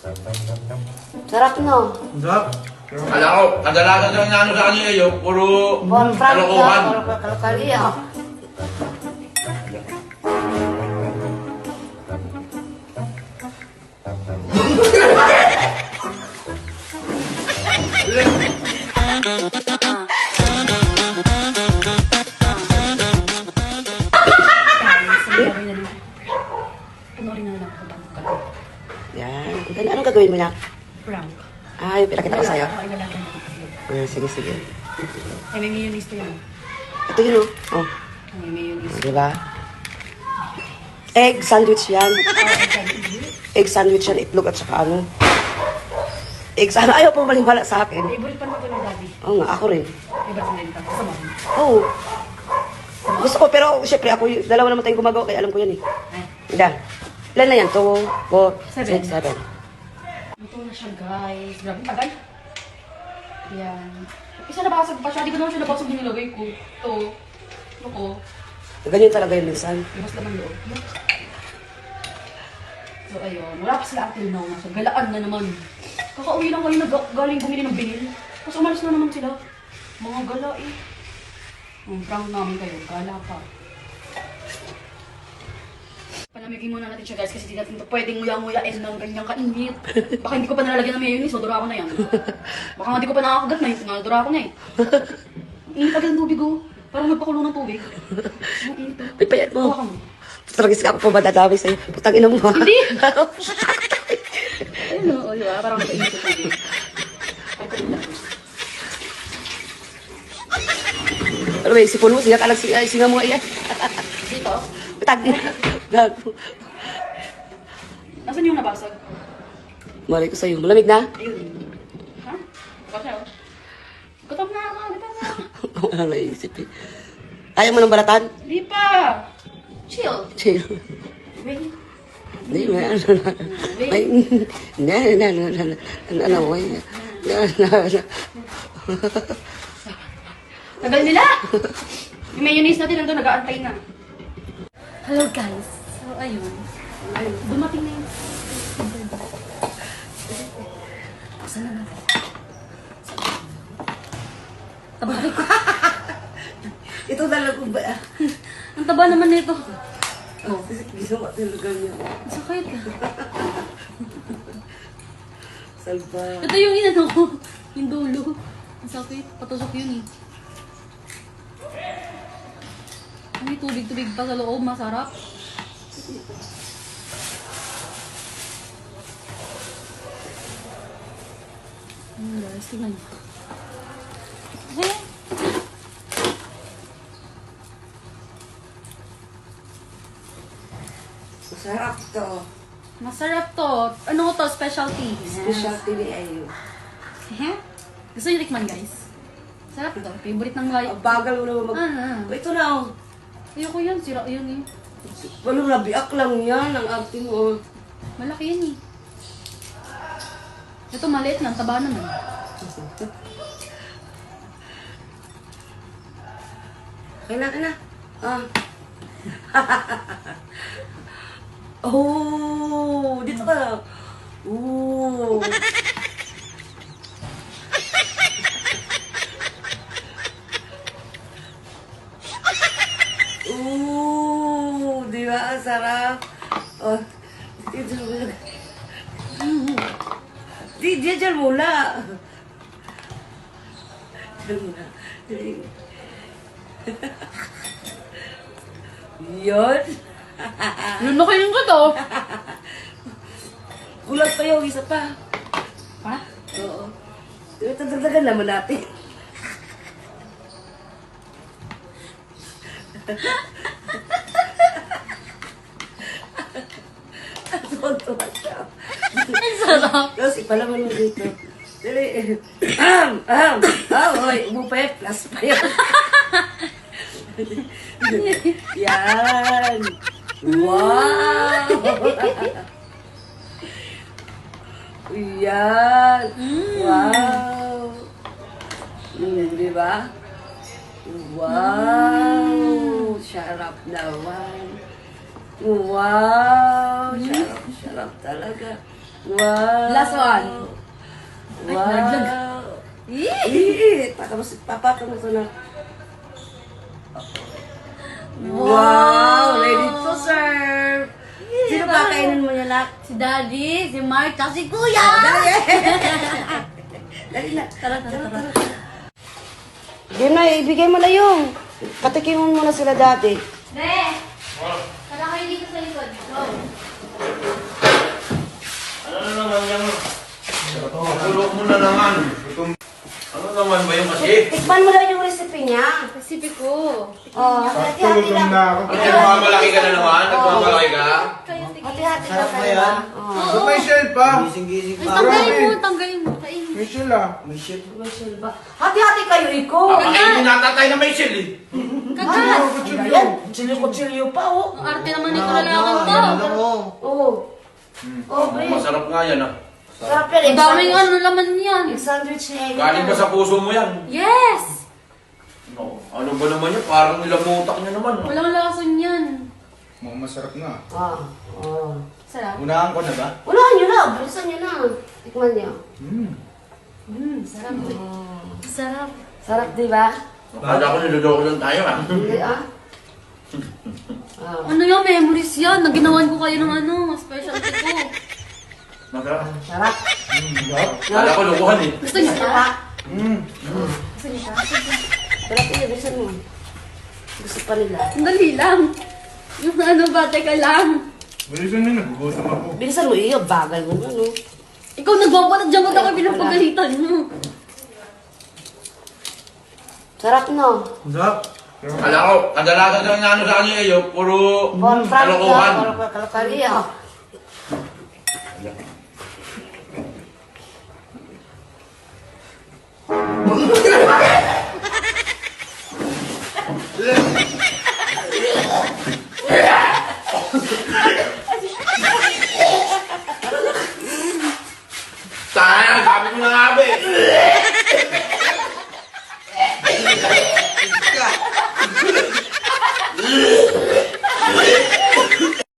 Sarap no? Sarap. Alam ko, kadalasan lang naano sa kanila yun, puro Bon frank kalokohan. na, kalkaliya. Yan. Anong gagawin mo na? Prank. Ay, pinakita ko sa'yo. Okay, wala kang Sige, sige. Ay, may mayonnaise to yun. Ito yun, oh. May mayonnaise. Diba? Egg sandwich yan. Egg sandwich yan, itlog at saka ano. Egg sandwich. Ayaw pong maliwala sa akin. Favorite pa naman ito ng daddy. Oo nga, ako rin. Favorite na rin ka. Kasama mo. Oo. Gusto ko, pero syempre ako, dalawa naman tayong gumagawa, kaya alam ko yan eh. Ay, Ilan? Ilan na yan? 2, 4, Seven. 6, 7. ito na siya, guys. Grabe, tagal. Yan. Isa nabasag pa siya. Di ko naman siya nabasag yung nilagay ko. Ito. Ano ko? Ganyan talaga yun minsan. Labas naman loob. So, ayun. Wala pa sila until now. Nasa galaan na naman. Kakauwi lang kayo galing bumili ng binil. Tapos umalis na naman sila. Mga gala eh. Ang prank namin kayo. Gala pa. Palamigin muna natin siya guys kasi di natin ito pwedeng nguya-nguyain ng ganyang kainit. Baka hindi ko pa nalalagyan ng mayonnaise, madura ako na yan. Baka nga di ko pa nakakagat na yun, nadura ako na eh. Ang init agad ng tubig oh. Parang nagpakulo ng tubig. Ang init oh. Pipayat mo. Hawakan mo. Tragis ka ako pa madadami sa'yo. Putang ina mo ha. Hindi! Ayun o, di ba? Parang nakainit yung tubig. Ano ba, sipon mo, singa ka lang, singa mo nga iyan. Dito? Tag gago. Nasaan yung nabasag? Malay ko sa'yo. Malamig na? Ayun. Ha? Kasi oh. Gutom na ako, gutom na ako. Wala naisip eh. Ayaw mo ng balatan? Di pa! Chill. Chill. Wait. Hindi, may ano na. May, Tagal nila! Yung mayonnaise natin nandun, nag-aantay na. Hello guys. So, ayun. Dumating na yun. Saan na natin? Tabay ko. ito talaga ba? Ang taba naman nito. Oh, ginawa talaga niya. Sakit. Salba. Ito yung inano ko. Yung dulo. Ang sakit. Patusok yun eh. May tubig-tubig pa sa loob. Masarap. Guys, tingnan niyo. Okay. Masarap to. Masarap to. Ano to? Specialty. Specialty ni Ayo. Gusto niyo tikman guys? Sarap to. Favorite ng mga... Ang bagal mo naman mag... Ah, Ito na oh. ayoko yan. Sira yun eh. Walang nabiak lang yan ang acting mo. Malaki yan eh. Ito maliit lang. Taba naman. Kailan na? Ah. Oh, dito ka. Oh. Di ba? Ang sarap. Oh, dito muna. Diyan muna. Diyan muna. Yun. Lunukin ko to. Kulang pa yung isa pa. Ha? Oo. Ito dagdagan naman natin. Tuwag-tuwa siya. Ang sarap. Tapos ipalaman mo dito. Dali. Oy, umupay. Plus pa yan. Yan. Wow. Yan. Wow. Di ba? Wow. Sarap naman. Wow. Sarap talaga. Wow. Last one. Ay, nalaglag. Wow. Tapos papatong mo ito na. Wow! Ready to serve! Sino kakainin mo niya, nak? Si Daddy, si Mark, tsaka si Kuya! Dali na. Tara. Game na, ibigay mo na yung. Patikin mo muna sila dati. Be! Tara kayo dito sa likod. Go. Ano na naman yan? Tulog mo na naman. Ano naman ba yung kasi? Tikman mo lang yung recipe niya. Recipe ko. Oh, hati-hati lang. Ano, nagmamalaki ka na naman? Nagmamalaki ka? Hati-hati lang kayo. Ba't may shell pa? Ay, tanggalin mo. Kainin. May shell ah. Michelle ba? Hati-hati kayo, Iko. Pakainin natatay na may shell eh. Kagat! Ayan, chilyo pa, oh. Ang arte naman nito lalakan to. Oh. Oh, Bre. Masarap nga yan ah. Sarap yan. Ang daming ano laman niyan. Yung sandwich niya. Galing pa sa puso mo yan. Yes! No, ano ba naman yan? Parang nilamutak niya naman. ah. Walang lason yan. Mukhang masarap nga. Ah. Oh. Sarap. Unahan ko na ba? Unahan nyo na. Bilisan nyo na. Tikman niyo. Sarap. Sarap. Sarap, di ba? Akala ko niloloko lang tayo ah. Hindi, ah. Ah. Ano yung memories yan? Naginawan ko kayo ng ano, specialty ko. Masarap. Sarap. Akala ko lukuhan eh. Gusto niyo pa? Sarap. Gusto niyo pa? Sarap yun. Bilisan mo. Gusto pa nila. Sandali lang. Yung ano ba, teka lang. Bilisan na, nagugutom ako. Bilisan mo, iyo. Bagal mo, ano. Ikaw nagbabalat dyan ba't ako pinapagalitan mo? Sarap, no? Sarap. Akala ko, kadalasan lang na ano sa kanya eh, puro Bon Frank, kalokohan. kalakariya.